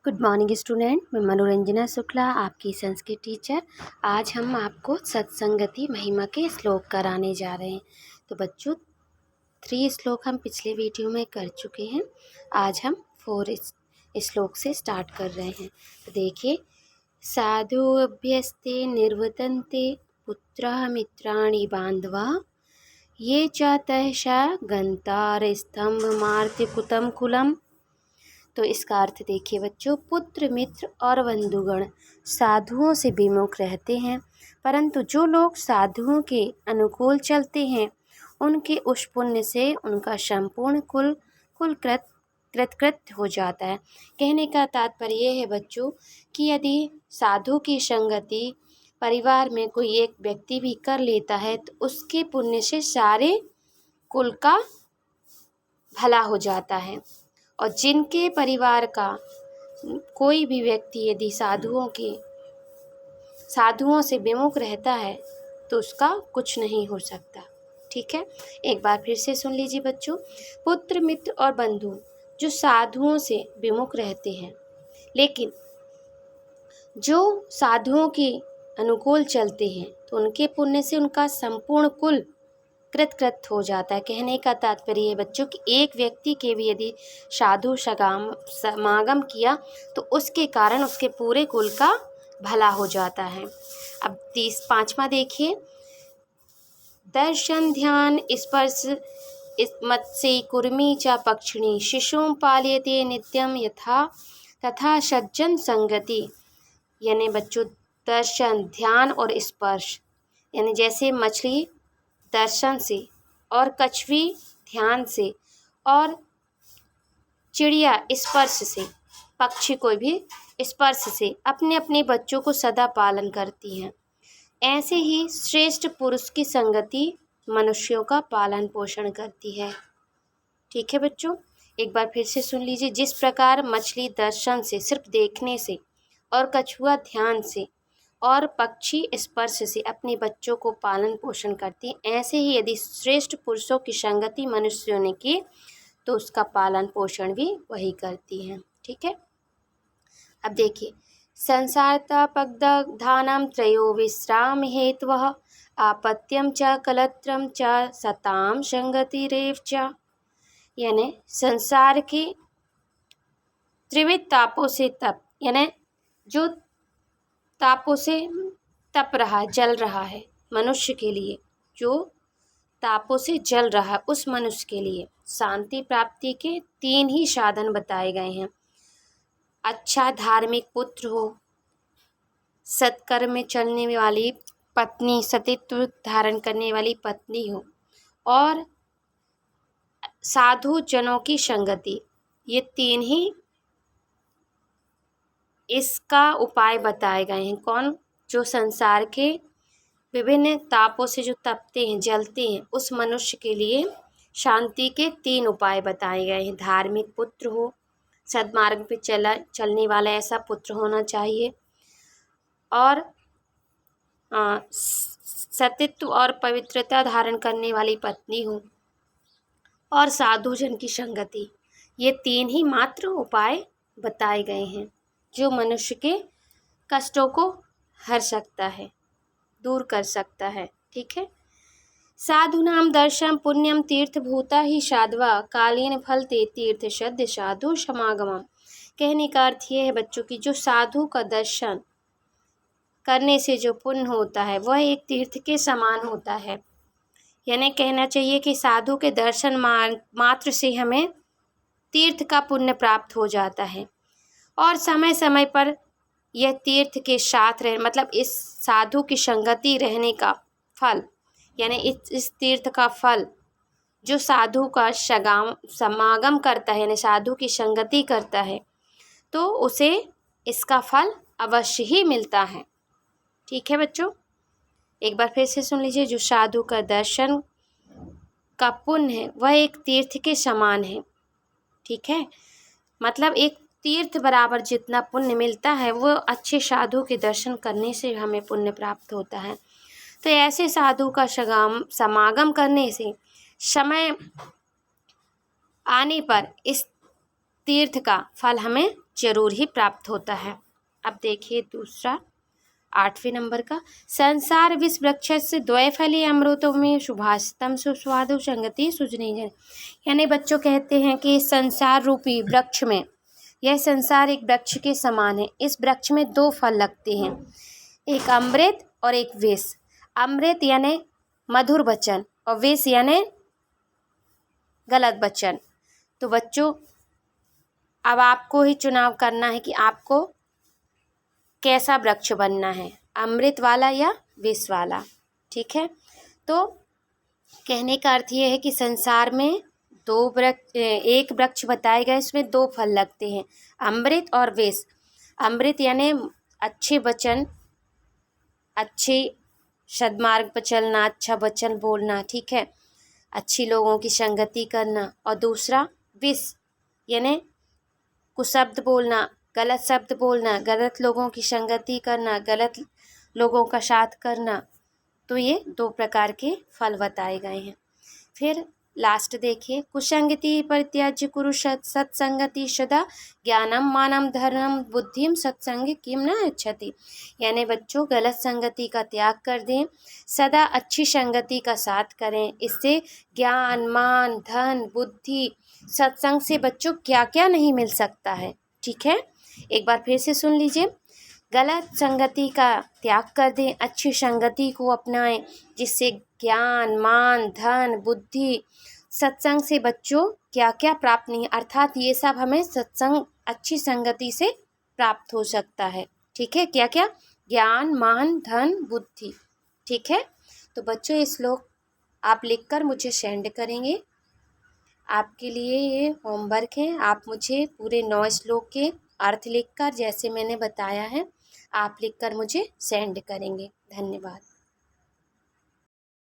Good morning student, मैं मनोरंजना शुक्ला, आपकी संस्कृत टीचर। आज हम आपको सत्संगति महिमा के श्लोक कराने जा रहे हैं। तो बच्चों, 3 श्लोक हम पिछले वीडियो में कर चुके हैं। आज हम 4 श्लोक से स्टार्ट कर रहे हैं। तो देखिए, साधु अभ्यस्ते निर्वर्तन्ते पुत्रः मित्राणि बांधवा ये च तैषा गन्तारस्तम्भमार्तिपुतं कुलम्। तो इसका अर्थ देखिए बच्चों, पुत्र मित्र और बंधुगण साधुओं से विमुख रहते हैं, परंतु जो लोग साधुओं के अनुकूल चलते हैं उनके उस पुण्य से उनका संपूर्ण कुल कृतकृत हो जाता है। कहने का तात्पर्य यह है बच्चों कि यदि साधु की संगति परिवार में कोई एक व्यक्ति भी कर लेता है तो उसके पुण्य से सारे कुल का भला हो जाता है। और जिनके परिवार का कोई भी व्यक्ति यदि साधुओं से विमुख रहता है तो उसका कुछ नहीं हो सकता। ठीक है, एक बार फिर से सुन लीजिए बच्चों। पुत्र मित्र और बंधु जो साधुओं से विमुख रहते हैं, लेकिन जो साधुओं के अनुकूल चलते हैं तो उनके पुण्य से उनका संपूर्ण कुल कृत हो जाता है। कहने का तात्पर्य है बच्चों कि एक व्यक्ति के भी यदि साधु समागम किया तो उसके कारण उसके पूरे कुल का भला हो जाता है। अब 5वां देखिए, दर्शन ध्यान स्पर्श मत्स्य कुर्मी च पक्षिणी शिशुं पाल्यते नित्यम यथा तथा सज्जन संगति। यानी बच्चों, दर्शन ध्यान और स्पर्श, यानी जैसे मछली दर्शन से और कछुई ध्यान से और चिड़िया स्पर्श से, पक्षी कोई भी स्पर्श से अपने अपने बच्चों को सदा पालन करती हैं, ऐसे ही श्रेष्ठ पुरुष की संगति मनुष्यों का पालन पोषण करती है। ठीक है बच्चों, एक बार फिर से सुन लीजिए। जिस प्रकार मछली दर्शन से, सिर्फ देखने से, और कछुआ ध्यान से और पक्षी स्पर्श से अपने बच्चों को पालन पोषण करती है, ऐसे ही यदि श्रेष्ठ पुरुषों की संगति मनुष्यों ने की तो उसका पालन पोषण भी वही करती हैं। ठीक है, अब देखिए, संसारतापग्धानम त्रयो विश्राम हेतवः आपत्यम च कलत्रम च सताम संगतिरेव च। यानी संसार के त्रिविध तापों से तप, यानी जो तापों से तप रहा, जल रहा है मनुष्य के लिए, जो तापों से जल रहा है उस मनुष्य के लिए शांति प्राप्ति के 3 ही साधन बताए गए हैं। अच्छा धार्मिक पुत्र हो, सत्कर्म में चलने वाली पत्नी, सतीत्व धारण करने वाली पत्नी हो, और साधु जनों की संगति। ये 3 ही इसका उपाय बताए गए हैं। कौन? जो संसार के विभिन्न तापों से जो तपते हैं, जलते हैं, उस मनुष्य के लिए शांति के 3 उपाय बताए गए हैं। धार्मिक पुत्र हो, सद्मार्ग पे चलने वाला ऐसा पुत्र होना चाहिए, और सतीत्व और पवित्रता धारण करने वाली पत्नी हो, और साधुजन की संगति। ये 3 ही मात्र उपाय बताए गए हैं जो मनुष्य के कष्टों को हर सकता है, दूर कर सकता है। ठीक है, साधुनाम दर्शन पुण्यम तीर्थभूता ही साध्वा कालीन फलते तीर्थ सद्य साधु समागमम। कहने का अर्थ ये है बच्चों की जो साधु का दर्शन करने से जो पुण्य होता है वह एक तीर्थ के समान होता है। यानी कहना चाहिए कि साधु के दर्शन मात्र से हमें तीर्थ का पुण्य प्राप्त हो जाता है, और समय समय पर यह तीर्थ के साथ रहे, मतलब इस साधु की संगति रहने का फल, यानी इस तीर्थ का फल जो साधु का समागम करता है, यानी साधु की संगति करता है, तो उसे इसका फल अवश्य ही मिलता है। ठीक है बच्चों, एक बार फिर से सुन लीजिए। जो साधु का दर्शन का पुण्य है वह एक तीर्थ के समान है। ठीक है, मतलब एक तीर्थ बराबर जितना पुण्य मिलता है वो अच्छे साधु के दर्शन करने से हमें पुण्य प्राप्त होता है। तो ऐसे साधु का समागम करने से समय आने पर इस तीर्थ का फल हमें जरूर ही प्राप्त होता है। अब देखिए दूसरा 8वें नंबर का, संसार विष वृक्षस्य द्वैफली अमृतो में शुभास्तम सुस्वादु संगति सुजनीजन। यानी बच्चों कहते हैं कि संसार रूपी वृक्ष में, यह संसार एक वृक्ष के समान है। इस वृक्ष में 2 फल लगते हैं, एक अमृत और एक विष। अमृत यानी मधुर वचन और विष यानी गलत वचन। तो बच्चों अब आपको ही चुनाव करना है कि आपको कैसा वृक्ष बनना है, अमृत वाला या विष वाला। ठीक है, तो कहने का अर्थ ये है कि संसार में एक वृक्ष बताए गए, इसमें 2 फल लगते हैं, अमृत और विष। अमृत यानी अच्छे वचन, अच्छे सद्मार्ग पर चलना, अच्छा वचन बोलना, ठीक है, अच्छी लोगों की संगति करना। और दूसरा विष यानी कुशब्द बोलना, गलत शब्द बोलना, गलत लोगों की संगति करना, गलत लोगों का साथ करना। तो ये 2 प्रकार के फल बताए गए हैं। फिर लास्ट देखिए, कुसंगति परित्याज्य कुरु सत्संगति सदा ज्ञानम मानम धर्मम बुद्धिम सत्संग किम न इच्छति। यानी बच्चों गलत संगति का त्याग कर दें, सदा अच्छी संगति का साथ करें, इससे ज्ञान मान धन बुद्धि, सत्संग से बच्चों क्या क्या नहीं मिल सकता है। ठीक है, एक बार फिर से सुन लीजिए, गलत संगति का त्याग कर दें, अच्छी संगति को अपनाएं, जिससे ज्ञान मान धन बुद्धि, सत्संग से बच्चों क्या क्या प्राप्त नहीं, अर्थात ये सब हमें सत्संग अच्छी संगति से प्राप्त हो सकता है। ठीक है, क्या क्या, ज्ञान मान धन बुद्धि। ठीक है, तो बच्चों ये श्लोक आप लिखकर मुझे सेंड करेंगे। आपके लिए ये होमवर्क है, आप मुझे पूरे 9 श्लोक के अर्थ लिखकर, जैसे मैंने बताया है, आप लिखकर मुझे सेंड करेंगे। धन्यवाद।